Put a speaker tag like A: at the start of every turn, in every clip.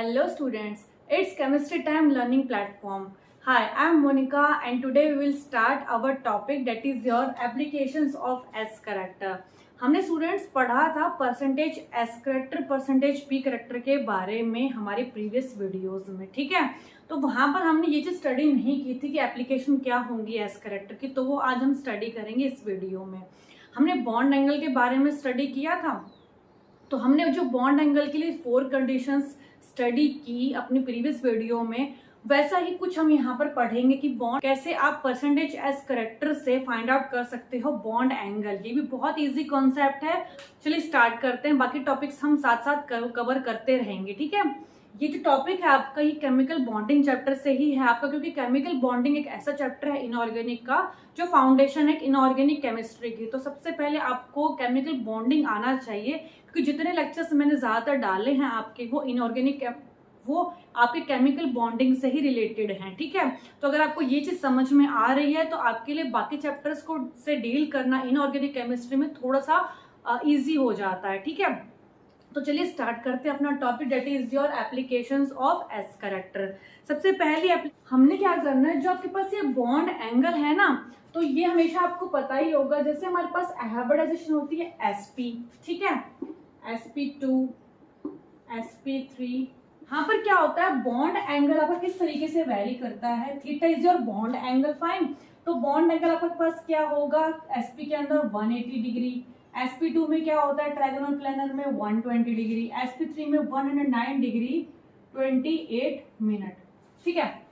A: Hello students, it's chemistry time learning platform. Hi, I'm Monica and today we will start our topic that is your applications of S character. हमने students पढ़ा था percentage S character percentage P character के बारे में हमारे previous videos में, ठीक है। तो वहां पर हमने ये चीज स्टडी नहीं की थी कि एप्लीकेशन क्या होंगी एस करेक्टर की, तो वो आज हम स्टडी करेंगे इस वीडियो में। हमने बॉन्ड एंगल के बारे में स्टडी किया था, तो हमने जो बॉन्ड एंगल के लिए 4 कंडीशंस स्टडी की अपनी प्रीवियस वीडियो में, वैसा ही कुछ हम यहाँ पर पढ़ेंगे कि बॉन्ड कैसे आप परसेंटेज एस करेक्टर से फाइंड आउट कर सकते हो बॉन्ड एंगल। ये भी बहुत इजी कॉन्सेप्ट है। चलिए स्टार्ट करते हैं, बाकी टॉपिक्स हम साथ साथ कवर करते रहेंगे, ठीक है। ये जो टॉपिक है आपका, ये केमिकल बॉन्डिंग चैप्टर से ही है आपका, क्योंकि केमिकल बॉन्डिंग एक ऐसा चैप्टर है इनऑर्गेनिक का जो फाउंडेशन है इनऑर्गेनिक केमिस्ट्री की। तो सबसे पहले आपको केमिकल बॉन्डिंग आना चाहिए, क्योंकि जितने लेक्चर्स मैंने ज्यादातर डाले हैं आपके वो इनऑर्गेनिक, वो आपके केमिकल बॉन्डिंग से ही रिलेटेड हैं, ठीक है। तो अगर आपको ये चीज समझ में आ रही है तो आपके लिए बाकी चैप्टर्स को से डील करना इनऑर्गेनिक केमिस्ट्री में थोड़ा सा इजी हो जाता है, ठीक है। तो चलिए स्टार्ट करते हैं अपना topic, that is your applications of S character. सबसे पहले हमने क्या करना है, जो आपके पास ये बॉन्ड एंगल है ना, तो ये हमेशा आपको पता ही होगा। जैसे हमारे पास हाइब्रिडाइजेशन होती है sp, ठीक है, sp2 sp3, यहाँ पर क्या होता है, बॉन्ड एंगल आपका किस तरीके से वेरी करता है। Theta is your bond angle, fine. तो बॉन्ड एंगल आपके पास क्या होगा, sp के अंदर 180 डिग्री, sp2 में क्या होता है ट्रायगोनल प्लेनर में 120 डिग्री, sp3 में 109 डिग्री 28 मिनट, ठीक है।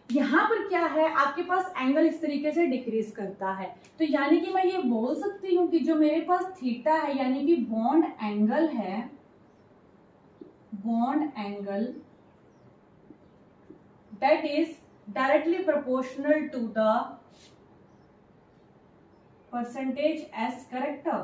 A: यहाँ पर क्या है, आपके पास एंगल इस तरीके से डिक्रीज करता है। तो यानी कि मैं ये बोल सकती हूँ कि जो मेरे पास थीटा है, यानी कि बॉन्ड एंगल है, bond angle that is directly proportional to the percentage S character.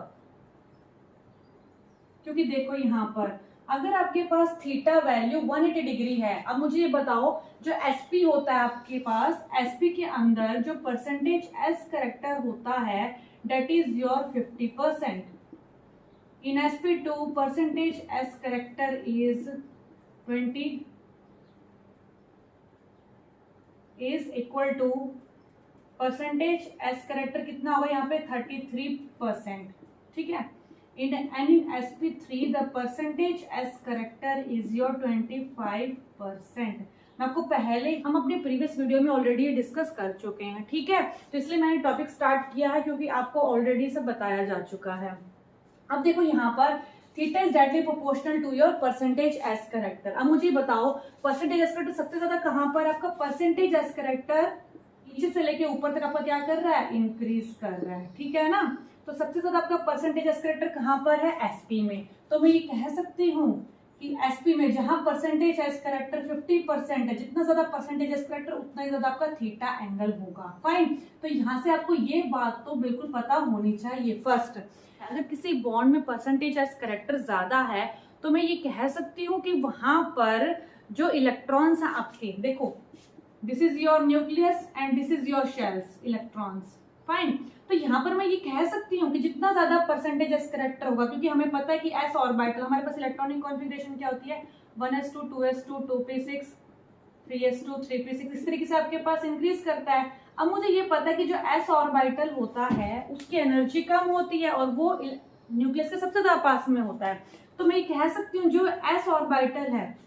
A: क्योंकि देखो यहां पर अगर आपके पास थीटा वैल्यू 180 डिग्री है, अब मुझे ये बताओ जो sp होता है आपके पास, sp के अंदर जो परसेंटेज एस करेक्टर होता है that is your 50%। In sp2 percentage S character is 20 is equal to percentage S character कितना होगा यहाँ पे 33%, ठीक है। In sp3 the percentage S character is your 25%। मैं आपको पहले हम अपने प्रीवियस वीडियो में ऑलरेडी डिस्कस कर चुके हैं, ठीक है। तो इसलिए मैंने टॉपिक स्टार्ट किया है क्योंकि आपको ऑलरेडी सब बताया जा चुका है। अब देखो यहाँ पर theta is directly proportional to your percentage S character. अब मुझे बताओ परसेंटेज एस करेक्टर सबसे ज्यादा कहाँ पर, आपका परसेंटेज एस करेक्टर नीचे से लेके ऊपर तक आपका क्या कर रहा है, इंक्रीज कर रहा है, ठीक है ना। तो सबसे ज्यादा आपका परसेंटेज एस करेक्टर कहाँ पर है, एसपी में। तो मैं ये कह सकती हूँ कि एसपी में जहां परसेंटेज एस करेक्टर 50% है, जितना ज्यादा परसेंटेज एस करेक्टर उतना ही ज्यादा आपका थीटा एंगल होगा, फाइन। तो यहाँ से आपको ये बात तो बिल्कुल पता होनी चाहिए। फर्स्ट, अगर किसी बॉन्ड में परसेंटेज एस करेक्टर ज्यादा है तो मैं ये कह सकती हूँ कि वहां पर जो इलेक्ट्रॉन्स हैं आपके, देखो this is your nucleus and this is your shells, electrons, fine. तो यहाँ पर मैं ये कह सकती हूँ कि जितना ज्यादा परसेंटेज एस करेक्टर होगा, क्योंकि हमें पता है कि एस ऑर्बिटल हमारे पास इलेक्ट्रॉनिक कॉन्फ़िगरेशन क्या होती है, 1s2 2s2 2p6 3s2 3p6, इस तरीके से आपके पास इंक्रीज करता है। अब मुझे ये पता है कि जो एस ऑर्बिटल होता है उसकी एनर्जी कम होती है और वो न्यूक्लियस के सबसे ज्यादा पास में होता है। तो मैं ये कह सकती हूँ जो एस ऑर्बिटल है,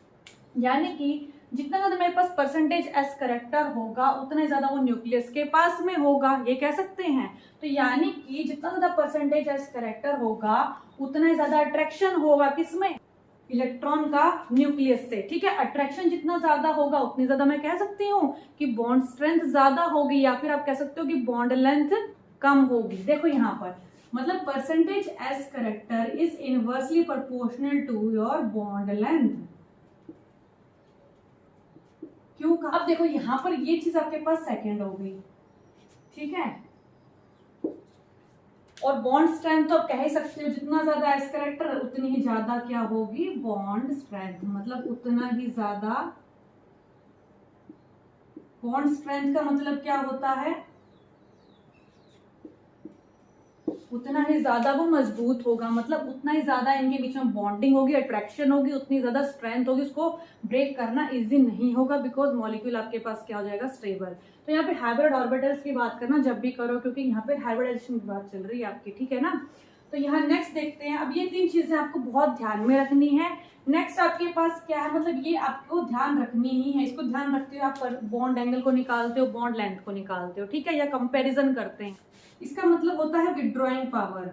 A: यानी कि जितना ज्यादा मेरे पास परसेंटेज एस करेक्टर होगा उतना ही ज्यादा वो न्यूक्लियस के पास में होगा, ये कह सकते हैं। तो यानी कि जितना ज्यादा परसेंटेज एस करेक्टर होगा उतना ही ज्यादा अट्रैक्शन होगा किसमें, इलेक्ट्रॉन का न्यूक्लियस से, ठीक है। अट्रैक्शन जितना ज्यादा होगा उतनी ज्यादा मैं कह सकती हूँ कि बॉन्ड स्ट्रेंथ ज्यादा होगी, या फिर आप कह सकते हो कि बॉन्ड लेंथ कम होगी। देखो यहाँ पर मतलब percentage S character is inversely proportional to your bond length. क्यों? अब देखो यहाँ पर ये चीज आपके पास सेकंड हो गई, ठीक है। और बॉन्ड स्ट्रेंथ तो आप कह ही सकते हो जितना ज्यादा एस करेक्टर उतनी ही ज्यादा क्या होगी, बॉन्ड स्ट्रेंथ, मतलब उतना ही ज्यादा बॉन्ड स्ट्रेंथ का मतलब क्या होता है, उतना ही ज्यादा वो मजबूत होगा, मतलब उतना ही ज्यादा इनके बीच में बॉन्डिंग होगी, अट्रैक्शन होगी, उतनी ज्यादा स्ट्रेंथ होगी, उसको ब्रेक करना इजी नहीं होगा बिकॉज मॉलिक्यूल आपके पास क्या हो जाएगा, स्टेबल। तो यहाँ पे हाइब्रिड ऑर्बिटल्स की बात करना जब भी करो, क्योंकि यहाँ पे हाइब्रिडाइजेशन की बात चल रही है आपकी, ठीक है ना। तो यहाँ नेक्स्ट देखते हैं। अब ये 3 चीजें आपको बहुत ध्यान में रखनी है। नेक्स्ट आपके पास क्या है, मतलब ये आपको ध्यान रखनी ही है, इसको ध्यान रखते हो आप बॉन्ड एंगल को निकालते हो, बॉन्ड लेंथ को निकालते हो, ठीक है, या कंपैरिजन करते हैं। इसका मतलब होता है विड्रॉइंग पावर।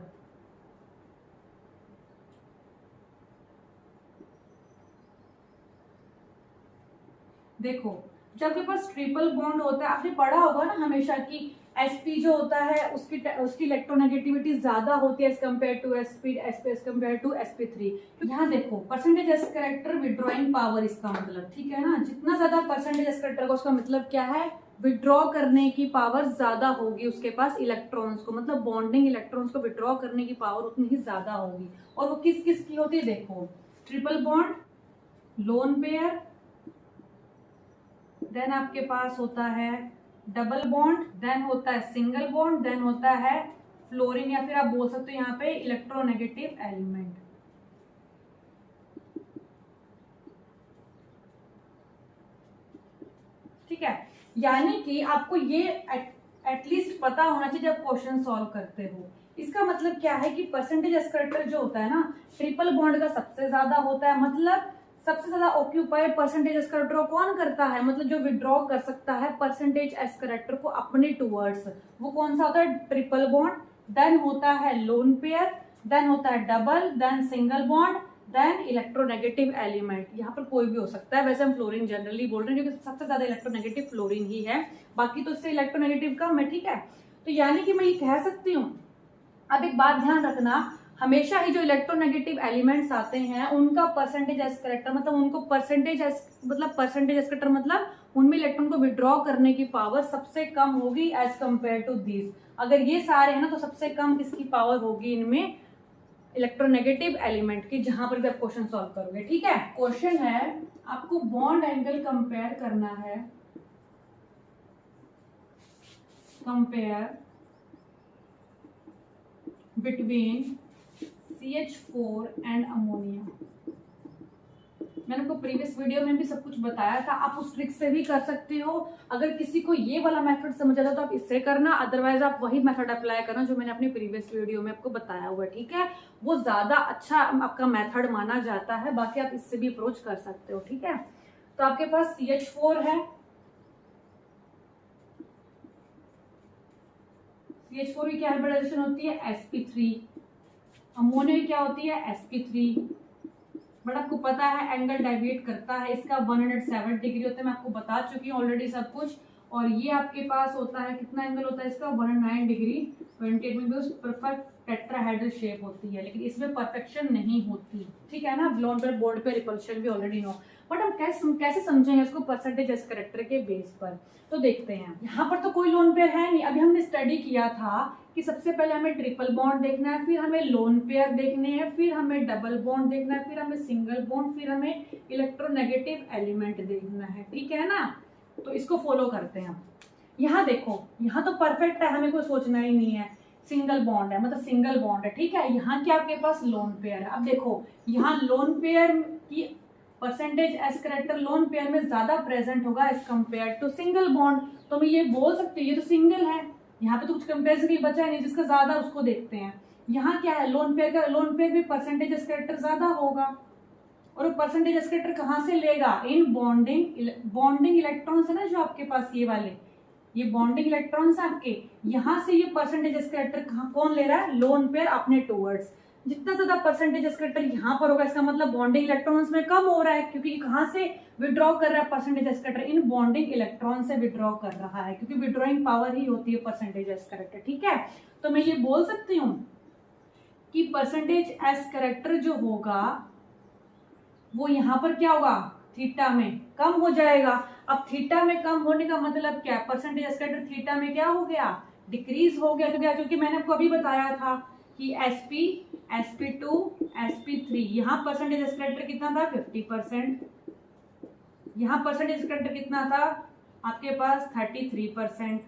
A: देखो जब आपके पास ट्रिपल बॉन्ड होता है, आपने पढ़ा होगा ना हमेशा कि sp जो होता है उसकी इलेक्ट्रोनेगेटिविटी ज्यादा होती है as compare to sp as compare to sp3। यहाँ देखो percentage S character withdrawing power, इसका मतलब, ठीक है ना, जितना ज्यादा परसेंटेज एस करेक्टर का उसका मतलब क्या है, विड्रॉ करने की पावर ज्यादा होगी उसके पास इलेक्ट्रॉन्स को, मतलब बॉन्डिंग इलेक्ट्रॉन्स को विड्रॉ करने की पावर उतनी ही ज्यादा होगी। और वो किस किस की होती है, देखो triple bond, lone pair, then आपके पास होता है डबल बॉन्ड, देन होता है सिंगल बॉन्ड, देन होता है फ्लोरीन, या फिर आप बोल सकते हो यहाँ पे इलेक्ट्रोनेगेटिव एलिमेंट। ठीक है, यानी कि आपको ये एटलीस्ट पता होना चाहिए जब क्वेश्चन सॉल्व करते हो। इसका मतलब क्या है कि परसेंटेज एस करेक्टर जो होता है ना, ट्रिपल बॉन्ड का सबसे ज्यादा होता है, मतलब सबसे ज्यादा ऑक्यूपाई परसेंटेज एस करेक्टर को कौन करता है, मतलब जो विड्रॉ कर सकता है परसेंटेज एस करेक्टर को अपने टूवर्ड्स, वो कौन सा होता है, ट्रिपल बॉन्ड, देन होता है लोन पेयर, देन होता है double, then single bond, then electronegative element. यहाँ पर कोई भी हो सकता है, वैसे हम फ्लोरीन जनरली बोल रहे हैं क्योंकि सबसे ज्यादा इलेक्ट्रोनेगेटिव फ्लोरीन ही है, बाकी तो इससे इलेक्ट्रोनेगेटिव कम है, ठीक है। तो यानी कि मैं ये कह सकती हूँ, अब एक बात ध्यान रखना, हमेशा ही जो इलेक्ट्रोनेगेटिव एलिमेंट्स आते हैं उनका परसेंटेज एस करेक्टर, मतलब उनको परसेंटेज एस करेक्टर मतलब उनमें इलेक्ट्रॉन को विड्रॉ करने की पावर सबसे कम होगी एज कंपेयर टू दिस। अगर ये सारे हैं ना तो सबसे कम किसकी पावर होगी इनमें, इलेक्ट्रोनेगेटिव एलिमेंट की, जहां पर भी आप क्वेश्चन सॉल्व करोगे, ठीक है। क्वेश्चन है आपको बॉन्ड एंगल कंपेयर करना है, compare between CH4 and ammonia. मैंने आपको प्रीवियस वीडियो में भी सब कुछ बताया था, आप उस ट्रिक से भी कर सकते हो। अगर किसी को ये वाला मेथड समझ आता तो आप इससे करना, अदरवाइज आप वही मेथड अप्लाई करना जो मैंने अपनी प्रीवियस वीडियो में आपको बताया हुआ है, ठीक है। वो ज्यादा अच्छा आपका मेथड माना जाता है, बाकी आप इससे भी अप्रोच कर सकते हो, ठीक है। तो आपके पास CH4 है, CH4 की क्या हाइब्रिडाइजेशन होती है, sp3, अमोनिया की क्या होती है, sp3, बट आपको पता है एंगल डेविएट करता है, इसका 107 डिग्री होता है, मैं आपको बता चुकी हूँ ऑलरेडी सब कुछ। और ये आपके पास होता है, कितना एंगल होता है इसका, 109 डिग्री 28 में, परफेक्ट टेट्राहेड्रल शेप होती है, लेकिन इसमें परफेक्शन नहीं होती, ठीक है ना। ब्लॉन्ड पर बोर्ड पे रिपल्शन भी ऑलरेडी नो, बट हम कैसे समझेंगे इसको परसेंटेज एस करेक्टर के बेस पर। तो देखते हैं, यहाँ पर तो कोई लोन पेयर है नहीं। अभी हमने स्टडी किया था कि सबसे पहले हमें ट्रिपल बॉन्ड देखना है, फिर हमें लोन पेयर देखने हैं, फिर हमें डबल बॉन्ड देखना है, फिर हमें सिंगल बॉन्ड, फिर हमें इलेक्ट्रोनेगेटिव एलिमेंट देखना है, ठीक है ना। तो इसको फॉलो करते हैं। यहाँ देखो, यहाँ तो परफेक्ट है, हमें कोई सोचना ही नहीं है, सिंगल बॉन्ड है, मतलब सिंगल बॉन्ड है, ठीक है। यहाँ क्या आपके पास लोन पेयर है। अब देखो यहाँ लोन पेयर की percentage S character lone pair में ज्यादा प्रेजेंट होगा as compare to single bond. तो मैं ये बोल सकती हूँ ये तो सिंगल है, यहाँ पे तो कुछ कंपेरिजन के लिए बचा नहीं, जिसका ज्यादा उसको देखते हैं। यहाँ क्या है, लोन पेयर भी परसेंटेज एस करेक्टर ज्यादा होगा, और परसेंटेज एस करेक्टर कहाँ से लेगा, इन बॉन्डिंग इलेक्ट्रॉन्स है ना जो आपके पास ये वाले, ये बॉन्डिंग इलेक्ट्रॉन्स आपके, यहाँ से ये परसेंटेज एस करेक्टर कौन ले रहा है, लोन पेयर अपने टूवर्ड्स। जितना ज्यादा परसेंटेज एस करेक्टर यहाँ पर होगा, इसका मतलब बॉन्डिंग इलेक्ट्रॉन्स में कम हो रहा है, क्योंकि कहाँ से विड्रॉ कर रहा है percentage S character, in bonding electron से विड्रॉ कर रहा है, क्योंकि विड्रॉइंग पावर ही होती है परसेंटेज एस करेक्टर, ठीक है। तो मैं ये बोल सकती हूँ कि परसेंटेज एस करेक्टर जो होगा वो यहाँ पर क्या होगा, थीटा में कम हो जाएगा। अब थीटा में कम होने का मतलब क्या, परसेंटेज एस करेक्टर थीटा में क्या हो गया, डिक्रीज हो गया, क्योंकि मैंने आपको अभी बताया था कि sp, sp2, sp3, यहाँ परसेंटेज एस करेक्टर कितना था, 50%, यहाँ परसेंटेज एस करेक्टर कितना था आपके पास, 33%,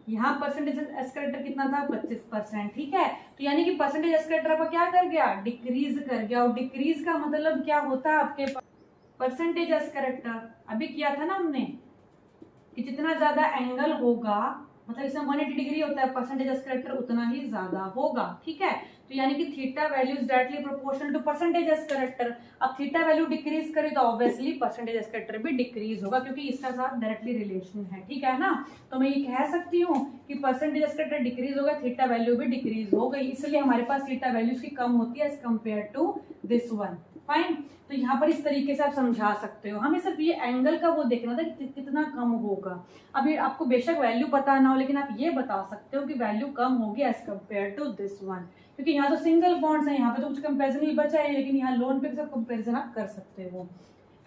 A: यहाँ परसेंटेज एस करेक्टर कितना था 25%, ठीक है। तो यानी कि परसेंटेज एस करेक्टर आपका क्या कर गया, डिक्रीज कर गया। और डिक्रीज का मतलब क्या होता है आपके परसेंटेज एस करेक्टर, अभी किया था ना हमने कि जितना ज्यादा एंगल होगा, मतलब इसमें 180 डिग्री होता है, परसेंटेज एस करेक्टर उतना ही ज्यादा होगा, ठीक है। तो यानी कि theta value is directly proportional to percentage S character. अब थीटा वैल्यू डिक्रीज करे तो ऑब्वियसली परसेंटेज एस करेक्टर भी डिक्रीज होगा, क्योंकि इसका साथ डायरेक्टली रिलेशन है, ठीक है ना। तो मैं ये कह सकती हूँ कि परसेंटेज एस करेक्टर डिक्रीज होगा, थीटा वैल्यू भी डिक्रीज हो गई, इसलिए हमारे पास थीटा वैल्यू की कम होती है as compare to this one. Fine. तो यहाँ पर इस तरीके से आप समझा सकते हो। हमें सिर्फ ये एंगल का वो देखना था कि कितना कम होगा। अभी आपको बेशक वैल्यू पता ना हो, लेकिन आप ये बता सकते हो कि वैल्यू कम होगी as compare to this one, क्योंकि यहाँ तो सिंगल बॉन्ड्स है, यहाँ पे तो कुछ कंपेरिजन नहीं बचा है, लेकिन यहाँ लोन पे सब कंपेरिजन आप कर सकते हो।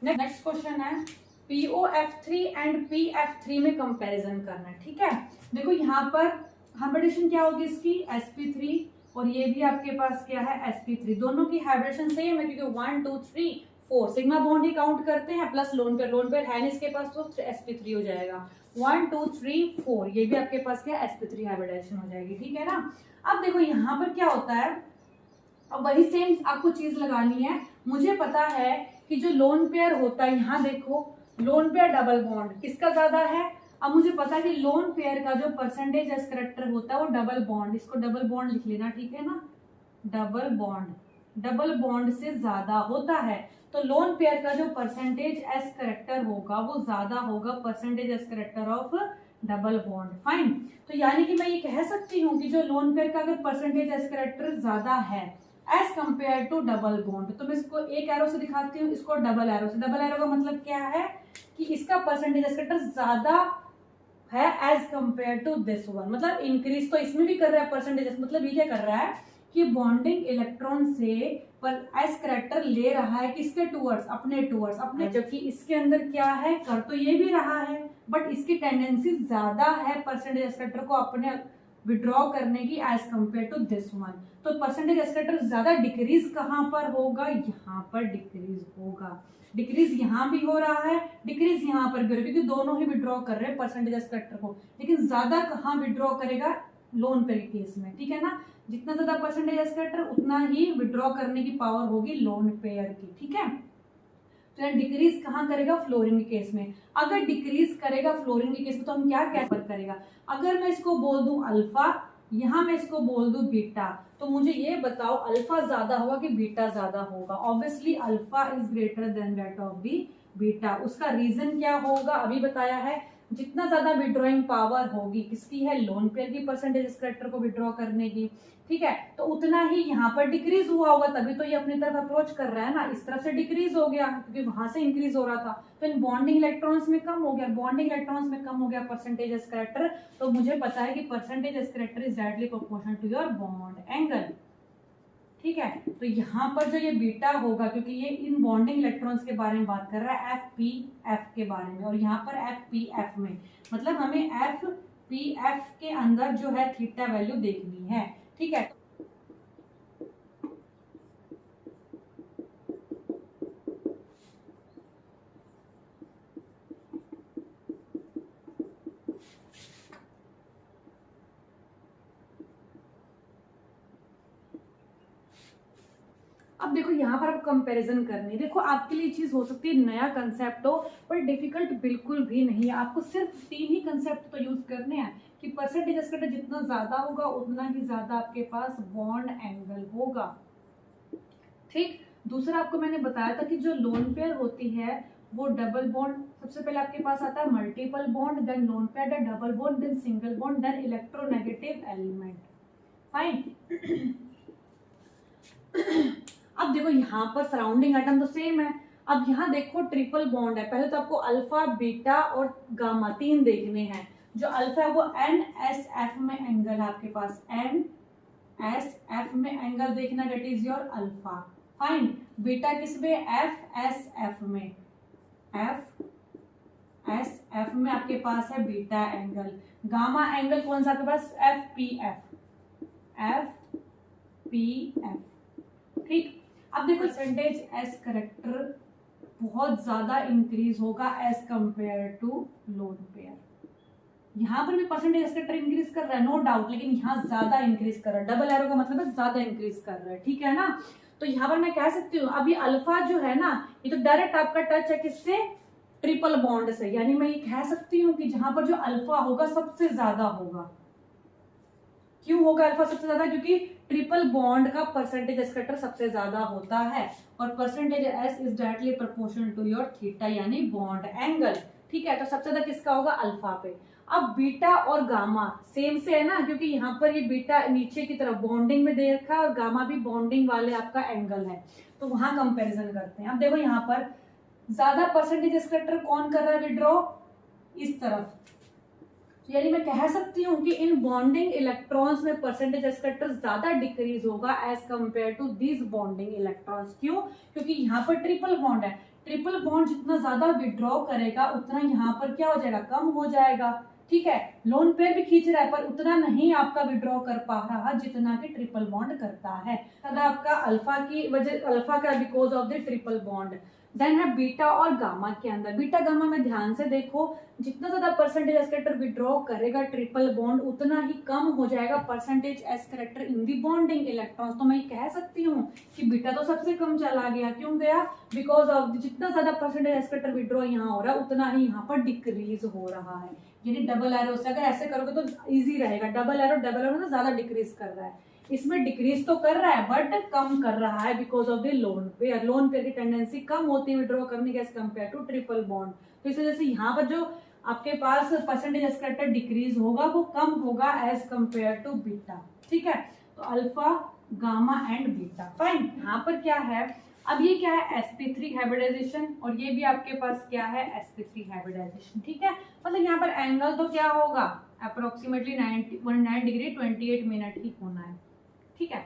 A: नेक्स्ट क्वेश्चन है POF3 एंड PF3 में कंपेरिजन करना है, ठीक है। देखो यहाँ पर हाइब्रिडेशन क्या होगी इसकी, sp3, और ये भी आपके पास क्या है sp3। दोनों की हाइब्रिडेशन सेम है, क्योंकि 1 2 3 4 सिग्मा बॉन्ड ही काउंट करते हैं, प्लस लोन पेयर है नहीं इसके पास, तो sp3 हो जाएगा। 1 2 3 4 ये भी आपके पास क्या sp3 हाइब्रिडेशन हो जाएगी, ठीक है ना। अब देखो यहाँ पर क्या होता है, अब वही सेम आपको चीज लगानी है। मुझे पता है कि जो लोन पेयर होता है, यहाँ देखो लोन पेयर डबल बॉन्ड किसका ज्यादा है। अब मुझे पता है कि लोन पेयर का जो परसेंटेज एस करेक्टर होता है वो डबल बॉन्ड, इसको डबल बॉन्ड लिख लेना, ठीक है ना। डबल बॉन्ड से ज्यादा होता है, तो लोन पेयर का जो परसेंटेज एस करेक्टर होगा वो ज्यादा होगा percentage S character of double bond. Fine. तो यानी कि मैं ये कह सकती हूँ कि जो लोन पेयर का अगर परसेंटेज एस करेक्टर ज्यादा है as compare to double bond, तो मैं इसको एक एरो से दिखाती हूँ, इसको डबल एरो से। डबल एरो का मतलब क्या है कि इसका परसेंटेज एस करेक्टर ज्यादा है as compare to this one, मतलब इंक्रीज तो इसमें भी कर रहा है परसेंटेज, मतलब ये क्या कर रहा है कि बॉन्डिंग इलेक्ट्रॉन से पर एस करेक्टर ले रहा है किसके टूवर्ड्स, अपने, जबकि इसके अंदर क्या है, कर तो ये भी रहा है, बट इसकी टेंडेंसी ज्यादा है परसेंटेज एस करेक्टर को अपने विड्रॉ करने की as compare to this one. तो परसेंटेज एस करेक्टर ज्यादा डिक्रीज कहाँ पर होगा, यहाँ पर डिक्रीज होगा। डिक्रीज यहाँ भी हो रहा है, डिक्रीज यहाँ पर भी हो रहा है, क्योंकि दोनों ही विड्रॉ कर रहे हैं परसेंटेज एस करेक्टर को, लेकिन ज्यादा कहाँ विड्रॉ करेगा, लोन पे केस में, ठीक है ना। जितना ज्यादा परसेंटेज एस करेक्टर उतना ही विड्रॉ करने की पावर होगी लोन पेयर की, ठीक है। तो डिक्रीज कहाँ करेगा, फ्लोरीन के केस में। अगर डिक्रीज करेगा फ्लोरीन के केस में तो हम क्या करेगा, अगर मैं इसको बोल दूं अल्फा, यहाँ मैं इसको बोल दूं बीटा, तो मुझे ये बताओ अल्फा ज्यादा होगा कि बीटा ज्यादा होगा। Obviously alpha is greater than that of the beta. उसका रीजन क्या होगा, अभी बताया है, जितना ज्यादा विड्रॉइंग पावर होगी किसकी है, लोन पेयर की परसेंटेज इस करेक्टर को विड्रॉ करने की, ठीक है। तो उतना ही यहाँ पर डिक्रीज हुआ होगा, तभी तो ये अपनी तरफ अप्रोच कर रहा है ना, इस तरफ से डिक्रीज हो गया क्योंकि वहां से इंक्रीज हो रहा था, तो इन बॉन्डिंग इलेक्ट्रॉन्स में कम हो गया, परसेंटेज एस करेक्टर। तो मुझे पता है कि percentage S character is directly proportional to your bond angle, ठीक है। तो यहाँ पर जो ये बीटा होगा, क्योंकि ये इन बॉन्डिंग इलेक्ट्रॉन्स के बारे में बात कर रहा है, FPF के बारे में, और यहाँ पर FPF में, मतलब हमें FPF के अंदर जो है थीटा वैल्यू देखनी है, ठीक है। अब देखो यहाँ पर आप कंपैरिजन करनी है। देखो आपके लिए चीज हो सकती है नया कंसेप्ट हो, पर डिफिकल्ट बिल्कुल भी नहीं है। आपको सिर्फ 3 ही कंसेप्ट तो यूज करने हैं कि परसेंटेज एस करेक्टर जितना ज्यादा होगा उतना ही ज्यादा आपके पास बॉन्ड एंगल होगा, ठीक। दूसरा आपको मैंने बताया था कि जो लोन पेयर होती है वो डबल बॉन्ड, सबसे पहले आपके पास आता है multiple bond, then lone pair, then double bond, then single bond, then electronegative element. Fine. अब देखो यहाँ पर सराउंडिंग एटम तो सेम है। अब यहाँ देखो ट्रिपल बॉन्ड है, पहले तो आपको अल्फा बीटा और गामा 3 देखने हैं। जो अल्फा है वो NSF में एंगल है आपके पास, NSF में एंगल देखना, that is your alpha. Fine. Beta किस में, FSF में, FSF में आपके पास है बीटा एंगल। गामा एंगल कौन सा आपके पास, FPF, ठीक। अब देखो परसेंटेज एस करेक्टर बहुत ज्यादा इंक्रीज होगा as compare to lone pair, यहाँ पर भी परसेंटेज एस्केलेटर इंक्रीज कर रहा है, नो डाउट, लेकिन यहाँ ज्यादा इंक्रीज कर रहा है। डबल एरो का मतलब है ज्यादा इंक्रीज कर रहा है, ठीक है ना। तो यहाँ पर मैं कह सकती हूँ अभी अल्फा जो है ना, ये तो डायरेक्ट आपका टच है किससे, ट्रिपल बॉन्ड से। यानी मैं ये कह सकती हूँ कि जहां पर जो अल्फा होगा सबसे ज्यादा होगा। क्यों होगा अल्फा सबसे ज्यादा, क्योंकि ट्रिपल बॉन्ड का परसेंटेज एस्केलेटर सबसे ज्यादा होता है, और percentage S is directly proportional to your theta यानी बॉन्ड एंगल, ठीक है। तो सबसे ज्यादा किसका होगा, अल्फा पे। अब बीटा और गामा सेम से है ना, क्योंकि यहाँ पर ये बीटा नीचे की तरफ बॉन्डिंग में दे रखा है और गामा भी बॉन्डिंग वाले आपका एंगल है, तो वहां कंपैरिजन करते हैं। अब देखो यहाँ पर ज्यादा परसेंटेज एस्केलेटर कौन कर रहा है विड्रॉ, इस तरफ। यानी मैं कह सकती हूँ कि इन बॉन्डिंग इलेक्ट्रॉन्स में परसेंटेज एस्केलेटर ज्यादा डिक्रीज होगा as compare to this bonding electrons. क्यों, क्योंकि यहाँ पर ट्रिपल बॉन्ड है, ट्रिपल बॉन्ड जितना ज्यादा विड्रॉ करेगा उतना यहाँ पर क्या हो जाएगा, कम हो जाएगा, ठीक है। लोन पेयर भी खींच रहा है पर उतना नहीं आपका विड्रॉ कर पा रहा जितना कि ट्रिपल बॉन्ड करता है। आपका अल्फा की वजह, अल्फा का because of the triple bond. Then है बीटा और गामा के अंदर। बीटा गामा में ध्यान से देखो, जितना ज्यादा परसेंटेज एस्केलेटर विड्रॉ करेगा ट्रिपल बॉन्ड उतना ही कम हो जाएगा परसेंटेज एस्केलेटर इन दी बॉन्डिंग इलेक्ट्रॉन्स। तो मैं कह सकती हूँ कि बीटा तो सबसे कम चला गया। क्यों गया, बिकॉज ऑफ जितना ज्यादा परसेंटेज एस्केलेटर विड्रॉ यहाँ हो रहा है उतना ही यहाँ पर डिक्रीज हो रहा है। यानी डबल एरो से अगर ऐसे करोगे तो इजी रहेगा, डबल एरो तो ज्यादा डिक्रीज कर रहा है, इसमें डिक्रीज तो कर रहा है बट कम कर रहा है because of the lone pair. Lone pair की टेंडेंसी कम होती है विड्रॉ करने के as compare to triple bond. तो इस वजह से यहाँ पर जो आपके पास परसेंटेज एस्केलेटर डिक्रीज होगा वो कम होगा एज कंपेयर टू बीटा, ठीक है। तो alpha, gamma and beta, fine. यहाँ पर क्या है, अब ये क्या है, sp3 हाइब्रिडाइजेशन, और ये भी आपके पास क्या है, sp3 हाइब्रिडाइजेशन, ठीक है। मतलब यहाँ पर एंगल तो क्या होगा, अप्रोक्सीमेटली 19 डिग्री 28 मिनट ही होना है, ठीक है।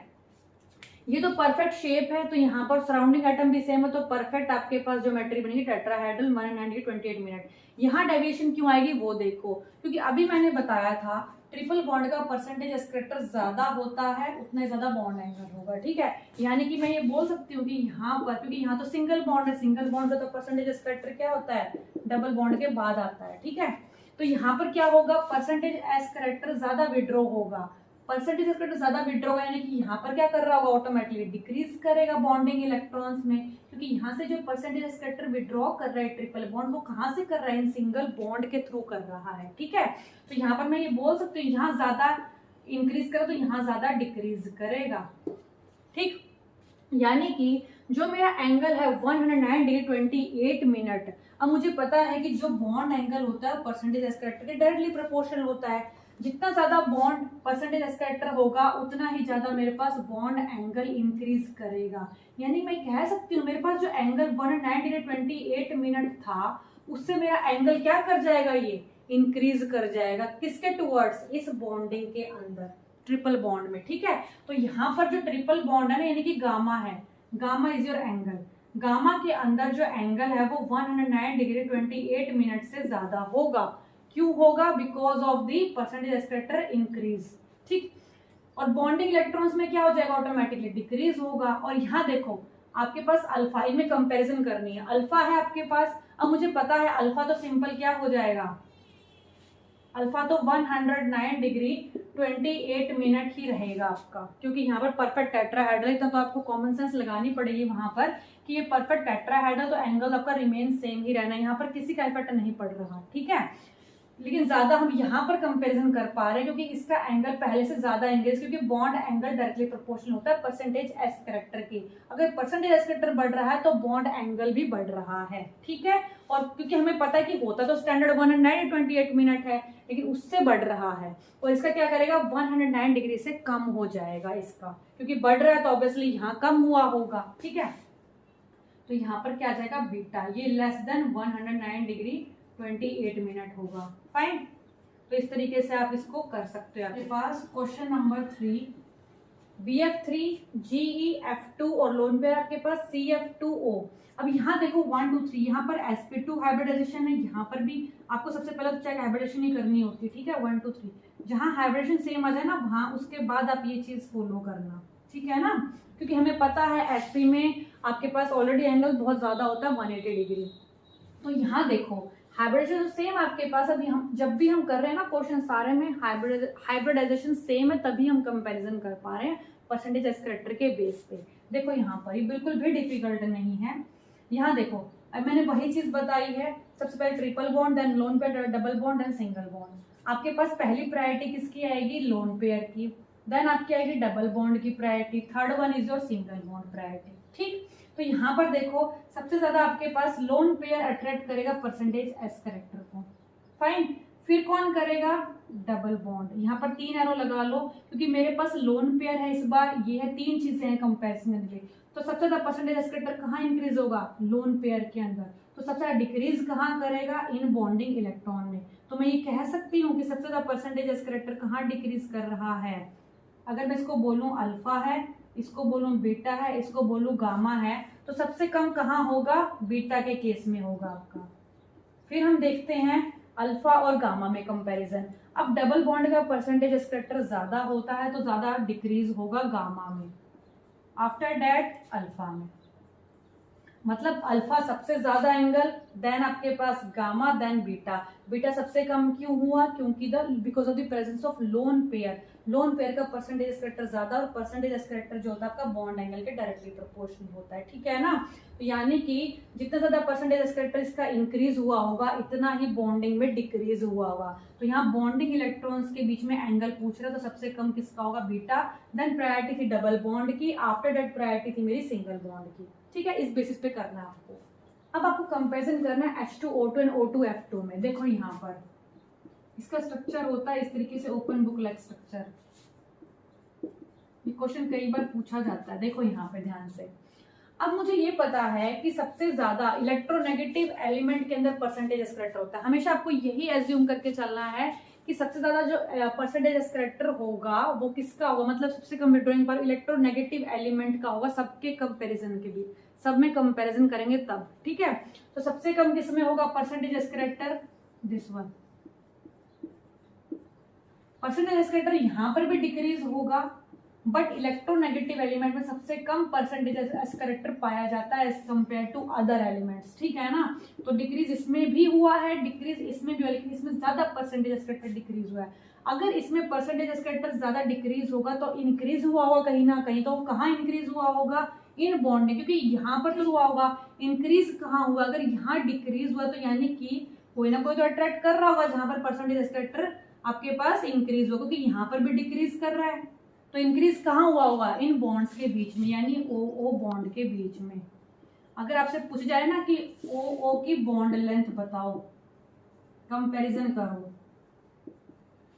A: ये तो परफेक्ट शेप है, तो यहाँ पर सराउंडिंग एटम भी सेम है, तो परफेक्ट आपके पास ज्योमेट्री बनेगी टेट्राहेड्रल 128 मिनट। यहाँ डेविएशन क्यों आएगी वो देखो, क्योंकि अभी मैंने बताया था ट्रिपल बॉन्ड का परसेंटेज एस्केलेटर ज्यादा होता है उतना ज्यादा बॉन्ड एंगल होगा, ठीक है। यानी कि मैं ये बोल सकती हूँ कि यहाँ पर, क्योंकि यहाँ तो सिंगल बॉन्ड है, सिंगल बॉन्ड का तो परसेंटेज एस्केलेटर क्या होता है, डबल बॉन्ड के बाद आता है, ठीक है। तो यहाँ पर क्या होगा, परसेंटेज एस्केलेटर ज्यादा विड्रॉ होगा, परसेंटेज एस्केलेटर ज्यादा विड्रॉ होगा, यानी कि यहाँ पर क्या कर रहा होगा, ऑटोमेटिकली डिक्रीज करेगा बॉन्डिंग इलेक्ट्रॉन्स में, क्योंकि यहाँ से जो परसेंटेज एस्केलेटर विड्रॉ कर रहा है ट्रिपल बॉन्ड वो कहाँ से कर रहा है, इन सिंगल बॉन्ड के थ्रू कर रहा है, ठीक है। तो यहाँ पर मैं ये बोल सकती हूँ यहाँ ज्यादा इंक्रीज करे तो यहाँ ज्यादा डिक्रीज करेगा, ठीक। यानी कि जो मेरा एंगल है 109 डिग्री 28 मिनट, अब मुझे पता है कि जो बॉन्ड एंगल होता है परसेंटेज एस्केलेटर के डायरेक्टली प्रोपोर्शनल होता है। जितना ज्यादा बॉन्ड परसेंटेज एस्केलेटर होगा उतना ही ज्यादा मेरे पास बॉन्ड एंगल इंक्रीज करेगा। यानी मैं कह सकती हूँ मेरे पास जो एंगल 109 डिग्री 28 मिनट था उससे मेरा एंगल क्या कर जाएगा, ये इंक्रीज कर जाएगा, किसके टुवर्ड्स, इस बॉन्डिंग के अंदर, ट्रिपल बॉन्ड में, ठीक है। तो यहाँ पर जो ट्रिपल बॉन्ड है ना, यानी कि गामा है, gamma is your angle, gamma के अंदर जो एंगल है वो 109 डिग्री 28 मिनट से ज्यादा होगा। क्यों होगा, because of the percentage escalator increase, ठीक। और बॉन्डिंग इलेक्ट्रॉन्स में क्या हो जाएगा, ऑटोमेटिकली डिक्रीज होगा। और यहाँ देखो आपके पास अल्फा, इनमें कंपैरिजन करनी है, अल्फा है आपके पास, अब मुझे पता है अल्फा तो सिंपल क्या हो जाएगा, अल्फा तो 109 डिग्री 28 मिनट ही रहेगा आपका, क्योंकि यहाँ पर परफेक्ट टेट्राहेड्रल है, तो आपको कॉमन सेंस लगानी पड़ेगी वहां पर कि ये परफेक्ट टेट्राहेड्रल, तो एंगल आपका रिमेन सेम ही रहना है, यहाँ पर किसी का इफेक्ट नहीं पड़ रहा, ठीक है। लेकिन ज्यादा हम यहाँ पर कंपैरिजन कर पा रहे हैं क्योंकि इसका एंगल पहले से ज्यादा एंगेज, क्योंकि बॉन्ड एंगल डायरेक्टली प्रोपोर्शनल होता है परसेंटेज एस्केलेटर की। अगर परसेंटेज एस्केलेटर बढ़ रहा है तो बॉन्ड एंगल भी बढ़ रहा है, ठीक है। और क्योंकि हमें पता है कि होता तो स्टैंडर्ड 128 मिनट है, लेकिन उससे बढ़ रहा है, और इसका क्या करेगा, 109 डिग्री से कम हो जाएगा इसका, क्योंकि बढ़ रहा है तो ऑब्वियसली यहाँ कम हुआ होगा, ठीक है। तो यहाँ पर क्या आ जाएगा, बीटा, ये लेस देन 109 डिग्री 28 मिनट होगा, फाइन। तो इस तरीके से आप इसको कर सकते हो। आपके पास क्वेश्चन नंबर 3, BF3 GeF2 और लोन पेयर आपके पास CF2O। अब यहाँ देखो 1 2 3, यहाँ पर sp2 हाइब्रिडाइजेशन है, यहाँ पर भी आपको सबसे पहले तो चेक हाइब्रिडेशन ही करनी होती है, ठीक है। 1 2 3 जहाँ हाइब्रिडेशन सेम आ जाए ना वहाँ उसके बाद आप ये चीज फॉलो करना, ठीक है ना, क्योंकि हमें पता है sp में आपके पास ऑलरेडी एंगल बहुत ज्यादा होता है 180 डिग्री। तो यहाँ देखो हाइब्रिडाइजेशन सेम आपके पास, अभी हम जब भी हम कर रहे हैं ना क्वेश्चन सारे में हाइब्रिडाइजेशन सेम है, तभी हम कंपैरिजन कर पा रहे हैं परसेंटेज एस करेक्टर के बेस पे। देखो यहाँ पर ये बिल्कुल भी डिफिकल्ट नहीं है। यहाँ देखो अब मैंने वही चीज बताई है, सबसे पहले triple bond, then lone pair, double bond, then single bond. आपके पास पहली प्रायोरिटी किसकी आएगी, लोन पेयर की, देन आपकी आएगी डबल बॉन्ड की priority, third one is your single bond priority. ठीक, तो यहाँ पर देखो सबसे ज्यादा आपके पास लोन पेयर अट्रैक्ट करेगा परसेंटेज एस करेक्टर को, फाइन। फिर कौन करेगा, डबल बॉन्ड। यहाँ पर 3 एरो लगा लो क्योंकि मेरे पास लोन पेयर है इस बार, ये है 3 चीजें हैं कंपेरिजन के लिए, तो सबसे ज्यादा परसेंटेज एस करेक्टर कहाँ इंक्रीज होगा, लोन पेयर के अंदर। तो सबसे ज्यादा डिक्रीज कहाँ करेगा, इन बॉन्डिंग इलेक्ट्रॉन में। तो मैं ये कह सकती हूँ कि सबसे ज्यादा परसेंटेज एस करेक्टर कहाँ डिक्रीज कर रहा है। अगर मैं इसको बोलूं अल्फा है, इसको बोलूं बीटा है, इसको बोलूं गामा है, तो सबसे कम कहाँ होगा, बीटा के केस में होगा आपका। फिर हम देखते हैं अल्फा और गामा में कंपैरिजन। अब डबल बॉन्ड का परसेंटेज एस करेक्टर ज्यादा होता है तो ज्यादा डिक्रीज होगा गामा में, आफ्टर दैट अल्फा में। मतलब अल्फा सबसे ज्यादा एंगल, देन आपके पास गामा, देन बीटा। बीटा सबसे कम क्यों हुआ, क्योंकि because of the presence of loan pair. Lone pair का परसेंटेज एस करेक्टर ज्यादा, और परसेंटेज एस करेक्टर जो होता है आपका बॉन्ड एंगल के डायरेक्टली प्रोपोर्शनल होता है, ठीक है ना। तो यानी कि जितना ज्यादा परसेंटेज एस करेक्टर इसका इंक्रीज हुआ होगा, इतना ही बॉन्डिंग में डिक्रीज हुआ होगा। तो यहाँ बॉन्डिंग इलेक्ट्रॉन्स के बीच में एंगल पूछ रहा है, तो सबसे कम किसका होगा, बीटा। देन प्रायोरिटी थी डबल बॉन्ड की, आफ्टर दैट प्रायोरिटी थी मेरी सिंगल बॉन्ड की, ठीक है। इस बेसिस पे करना है आपको। अब आपको कंपैरिजन करना है H2O2 एंड O2F2 में। देखो यहाँ पर इसका स्ट्रक्चर होता है इस तरीके से, ओपन बुक लाइक स्ट्रक्चर। ये क्वेश्चन कई बार पूछा जाता है, देखो यहाँ पे ध्यान से। अब मुझे ये पता है कि सबसे ज्यादा इलेक्ट्रोनेगेटिव एलिमेंट के अंदर परसेंटेज एस करेक्टर होता है। हमेशा आपको यही एज्यूम करके चलना है कि सबसे ज्यादा जो परसेंटेज एस करेक्टर होगा वो किसका होगा, मतलब सबसे कम विड्रॉइंग पावर इलेक्ट्रोनेगेटिव एलिमेंट का होगा सबके कंपैरिजन के बीच। सब में कंपैरिजन करेंगे तब, ठीक है। तो सबसे कम किस में होगा percentage S character, this one. Percentage S character यहाँ पर भी डिक्रीज होगा, बट इलेक्ट्रोनेगेटिव एलिमेंट में सबसे कम परसेंटेज एस करेक्टर पाया जाता है as compare to other elements, ठीक है ना। तो डिक्रीज इसमें भी हुआ है, डिक्रीज इसमें भी हुआ, लेकिन इसमें ज्यादा परसेंटेज एस करेक्टर डिक्रीज हुआ है। अगर इसमें परसेंटेज एस करेक्टर ज्यादा डिक्रीज होगा तो इंक्रीज हुआ होगा कहीं ना कहीं, तो कहाँ इंक्रीज हुआ होगा, इन बॉन्ड में, क्योंकि यहाँ पर तो हुआ होगा। इंक्रीज कहाँ हुआ, अगर यहाँ डिक्रीज हुआ तो यानी कि कोई ना कोई तो अट्रैक्ट कर रहा होगा जहां पर परसेंटेज एस करेक्टर आपके पास इंक्रीज होगा, क्योंकि यहाँ पर भी डिक्रीज कर रहा है। तो इंक्रीज कहाँ हुआ होगा, इन बॉन्ड्स के बीच में, यानी ओ बॉन्ड के बीच में। अगर आपसे पूछ जाए ना कि ओ की बॉन्ड लेंथ बताओ, कंपैरिजन करो,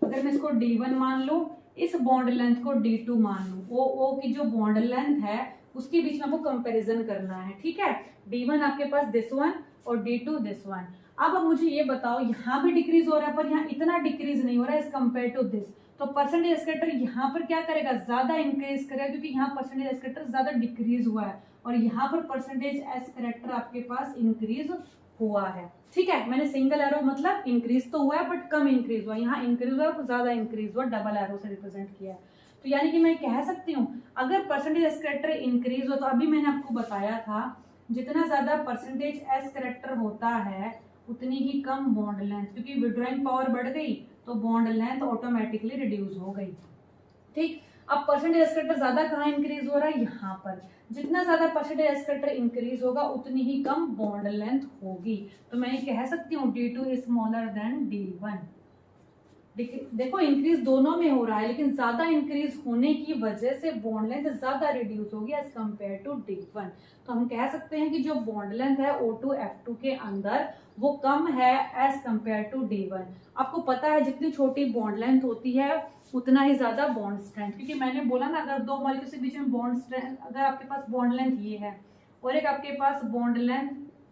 A: अगर मैं इसको D1 मान लूं, इस बॉन्ड लेंथ को D2 मान लूं, ओ की जो बॉन्ड लेंथ है उसके बीच में आपको कंपैरिजन करना है, ठीक है। D1 आपके पास दिस वन और D2 दिस वन। अब मुझे ये बताओ, यहाँ भी डिक्रीज हो रहा है पर यहाँ इतना डिक्रीज नहीं हो रहा है एज कम्पेयर टू दिस। तो परसेंटेज एस करेक्टर यहाँ पर क्या करेगा, ज्यादा इंक्रीज करेगा, क्योंकि यहाँ परसेंटेज एस करेक्टर ज्यादा डिक्रीज हुआ है और यहाँ पर परसेंटेज एस करेक्टर आपके पास इंक्रीज हुआ है, ठीक है। मैंने सिंगल एरो मतलब इंक्रीज तो हुआ है बट कम इंक्रीज हुआ, यहाँ इंक्रीज हुआ तो ज्यादा इंक्रीज हुआ, डबल एरो से रिप्रेजेंट किया है। तो यानी कि मैं कह सकती हूँ अगर परसेंटेज एस करेक्टर इंक्रीज हो, तो अभी मैंने आपको बताया था जितना ज्यादा परसेंटेज एस करेक्टर होता है उतनी ही कम बॉन्ड लेंथ, क्योंकि विड्रॉइंग पावर बढ़ गई तो बॉन्ड लेंथ ऑटोमेटिकली रिड्यूस हो गई, ठीक। अब परसेंटेज एस करेक्टर ज्यादा कहाँ इंक्रीज हो रहा है, यहाँ पर। जितना ज्यादा परसेंटेज एस करेक्टर इंक्रीज होगा उतनी ही कम बॉन्ड लेंथ होगी। तो मैं कह सकती हूँ D2 is smaller than D1। देखो इंक्रीज दोनों में हो रहा है, लेकिन ज्यादा इंक्रीज होने की वजह से बॉन्ड लेंथ ज्यादा रिड्यूस होगी एज कम्पेयर टू D1। तो हम कह सकते हैं कि जो बॉन्ड लेंथ है O2F2 के अंदर वो कम है एज कम्पेयर टू D1। आपको पता है जितनी छोटी बॉन्ड लेंथ होती है उतना ही ज्यादा बॉन्ड स्ट्रेंथ, क्योंकि मैंने बोला ना अगर दो मॉलिक्यूल के बीच में बॉन्ड स्ट्रेंथ, अगर आपके पास बॉन्ड लेंथ ये है और एक आपके पास बॉन्ड लेंथ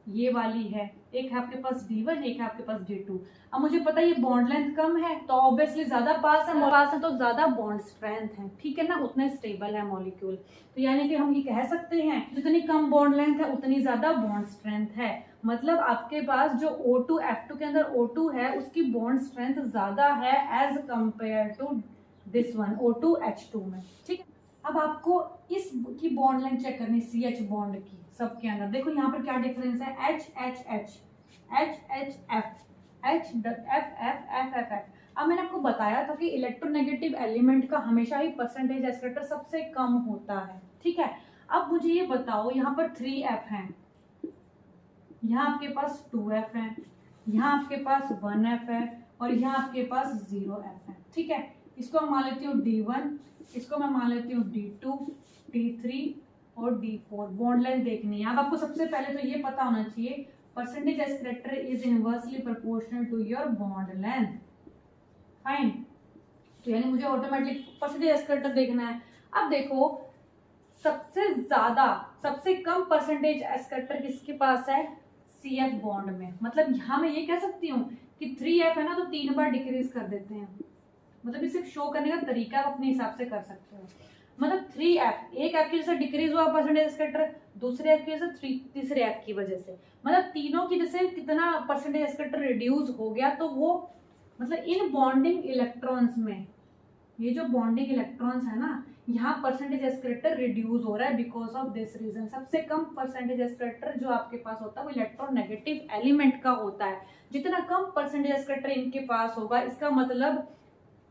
A: ये वाली है, एक है आपके पास D1, एक है आपके पास D2। अब मुझे पता है ये बॉन्ड लेंथ कम है तो ऑब्वियसली ज्यादा पास है तो ज्यादा बॉन्ड स्ट्रेंथ है, ठीक है ना, उतना स्टेबल है मॉलिक्यूल। तो यानी कि हम ये कह सकते हैं जितनी कम बॉन्ड लेंथ है उतनी ज्यादा बॉन्ड स्ट्रेंथ है। मतलब आपके पास जो O2F2 के अंदर O2 है उसकी बॉन्ड स्ट्रेंथ ज्यादा है as compare to this one O2H2 में, ठीक है। अब आपको इस की बॉन्ड लेंथ चेक करनी, CH बॉन्ड की सबके अंदर। देखो यहाँ पर क्या डिफरेंस है, HHF एफ। अब मैंने आपको बताया था कि इलेक्ट्रोनेगेटिव एलिमेंट का हमेशा ही परसेंटेज एस करैक्टर सबसे कम होता है, ठीक है। अब मुझे ये बताओ, यहाँ पर 3f हैं, यहाँ आपके पास 2f है, यहाँ आपके पास 1f है और यहाँ आपके पास 0f है, ठीक है। इसको मैं मान लेती हूँ D1, इसको मैं मान लेती हूँ D2, D3 और D4। बॉन्ड लेंथ देखनी है। अब आपको सबसे पहले तो ये पता होना चाहिए percentage S character is inversely proportional to your bond length, fine. तो यानी मुझे ऑटोमेटिक परसेंटेज एस करैक्टर देखना है। अब देखो सबसे कम परसेंटेज एस करैक्टर किसके पास है, CF बॉन्ड में। मतलब यहाँ मैं ये कह सकती हूँ कि 3F है ना, तो 3 बार डिक्रीज कर देते हैं। मतलब ये सिर्फ शो करने का तरीका आप अपने हिसाब से कर सकते हो। मतलब 3F, एक F की वजह से डिक्रीज हुआ परसेंटेज एस करैक्टर, दूसरे F की वजह से, तीसरे F की वजह से, मतलब तीनों की जैसे कितना परसेंटेज एस करैक्टर रिड्यूस हो गया। तो वो मतलब इन बॉन्डिंग इलेक्ट्रॉन्स में, ये जो बॉन्डिंग इलेक्ट्रॉन्स है ना, यहाँ परसेंटेज एस करैक्टर रिड्यूस हो रहा है बिकॉज ऑफ दिस रीजन। सबसे कम परसेंटेज एस करैक्टर जो आपके पास होता है वो इलेक्ट्रोनेगेटिव एलिमेंट का होता है। जितना कम परसेंटेज एस करैक्टर इनके पास होगा, इसका मतलब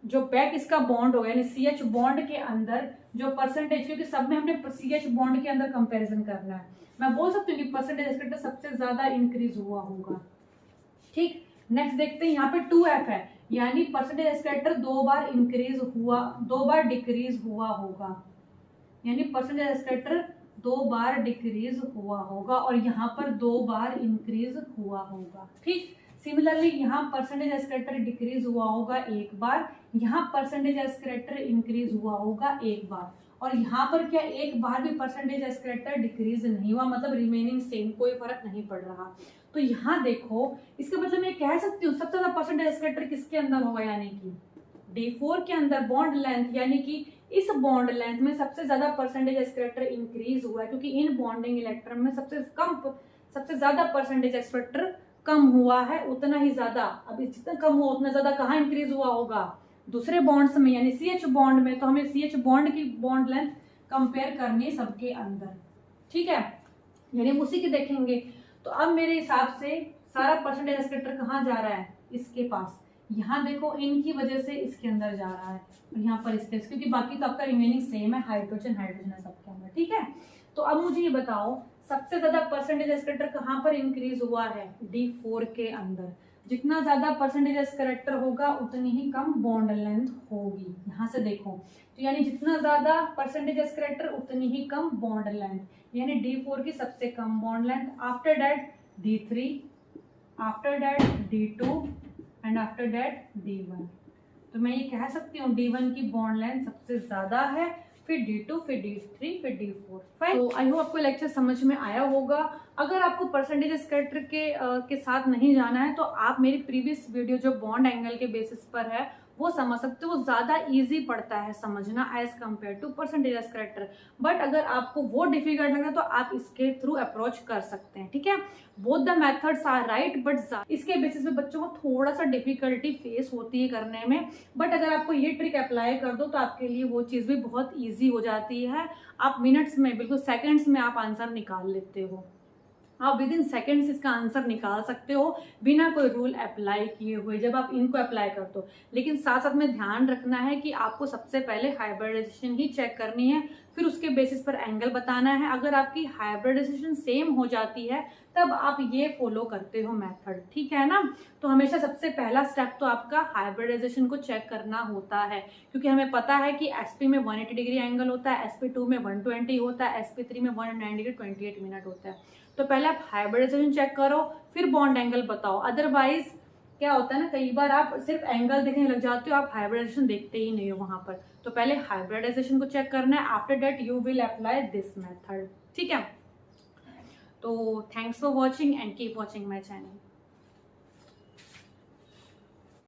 A: जो बैक इसका बॉन्ड होगा, यानी CH बॉन्ड के अंदर जो परसेंटेज, क्योंकि सब में हमने CH बॉन्ड के अंदर कंपैरिजन करना है, मैं बोल सकती हूँ कि परसेंटेज एस करैक्टर सबसे ज्यादा इंक्रीज हुआ होगा, ठीक। नेक्स्ट देखते हैं, यहाँ पे 2F है, यानी परसेंटेज एस करैक्टर 2 बार इंक्रीज हुआ, 2 बार डिक्रीज हुआ होगा, यानी परसेंटेज एस करैक्टर 2 बार डिक्रीज हुआ होगा और यहाँ पर 2 बार इंक्रीज हुआ होगा, ठीक। सिमिलरली यहाँ परसेंटेज एस करैक्टर डिक्रीज हुआ होगा 1 बार, यहाँ परसेंटेज एस करैक्टर इंक्रीज हुआ होगा 1 बार, और यहाँ पर क्या 1 बार भी परसेंटेज एस करैक्टर डिक्रीज नहीं हुआ, मतलब रिमेनिंग सेम, कोई फर्क नहीं पड़ रहा। तो यहाँ देखो, इसका मतलब मैं कह सकती हूँ सबसे ज्यादा परसेंटेज एस करैक्टर किसके अंदर होगा, यानी कि D4 के अंदर बॉन्ड लेंथ, यानी कि इस बॉन्ड लेंथ में सबसे ज्यादा परसेंटेज एस करैक्टर इंक्रीज हुआ है, क्योंकि इन बॉन्डिंग इलेक्ट्रॉन में सबसे ज्यादा परसेंटेज एस करैक्टर कम हुआ है, उतना ही ज्यादा, अब जितना कम हुआ उतना ज्यादा कहाँ इंक्रीज हुआ होगा, दूसरे बॉन्ड्स में, यानी CH बॉन्ड में। तो हमें CH बॉन्ड की बॉन्ड लेंथ कंपेयर करनी है सबके अंदर, ठीक है, यानी हम उसी के देखेंगे। तो अब मेरे हिसाब से सारा परसेंटेज एस करैक्टर कहाँ जा रहा है, इसके पास। यहाँ देखो इनकी वजह से इसके अंदर जा रहा है और यहाँ पर इसके, क्योंकि बाकी तो आपका रिमेनिंग सेम है, हाइड्रोजन है सबके अंदर, ठीक है। तो अब मुझे ये बताओ सबसे ज्यादा परसेंटेज एस करैक्टर कहाँ पर इंक्रीज हुआ है, D4 के अंदर। जितना ज्यादा परसेंटेज एस करैक्टर होगा उतनी ही कम बॉन्ड लेंथ होगी, यहाँ से देखो। तो यानी जितना ज्यादा परसेंटेज एस करैक्टर उतनी ही कम बॉन्ड लेंथ, यानी D4 की सबसे कम bond length, after that D3, after that D2 and after that D1। तो मैं ये कह सकती हूँ D1 की बॉन्ड लेंथ सबसे ज्यादा है, फिर D2, फिर D3, फिर D4, फाइन। तो आई होप आपको लेक्चर समझ में आया होगा। अगर आपको परसेंटेज एस करैक्टर के साथ नहीं जाना है तो आप मेरी प्रीवियस वीडियो जो बॉन्ड एंगल के बेसिस पर है वो समझ सकते हो, वो ज्यादा इजी पड़ता है समझना as compare to percentage S character. But अगर आपको वो डिफिकल्ट लग रहा है तो आप इसके थ्रू अप्रोच कर सकते हैं, ठीक है। Both the methods are right, but इसके बेसिस पे बच्चों को थोड़ा सा डिफिकल्टी फेस होती है करने में। बट अगर आपको ये ट्रिक अप्लाई कर दो तो आपके लिए वो चीज भी बहुत ईजी हो जाती है। आप मिनट्स में, बिल्कुल सेकेंड्स में आप आंसर निकाल लेते हो। आप विद इन सेकेंड्स इसका आंसर निकाल सकते हो बिना कोई रूल अप्लाई किए हुए, जब आप इनको अप्लाई कर दो। लेकिन साथ साथ में ध्यान रखना है कि आपको सबसे पहले हाइब्रिडाइजेशन ही चेक करनी है, फिर उसके बेसिस पर एंगल बताना है। अगर आपकी हाइब्रिडाइजेशन सेम हो जाती है तब आप ये फॉलो करते हो मेथड, ठीक है ना। तो हमेशा सबसे पहला स्टेप तो आपका हाइब्रिडाइजेशन को चेक करना होता है, क्योंकि हमें पता है कि SP में 180 डिग्री एंगल होता है, SP2 में 120 होता है, SP3 में 109 डिग्री 28 मिनट होता है। तो पहले आप हाइब्रिडाइजेशन चेक करो, फिर बॉन्ड एंगल बताओ। अदरवाइज क्या होता है ना, कई बार आप सिर्फ एंगल देखने लग जाते हो, आप हाइब्रिडाइजेशन देखते ही नहीं हो वहां पर। तो पहले हाइब्रिडाइजेशन को चेक करना है, after that you will apply this method, ठीक है। तो thanks for watching and keep watching my channel.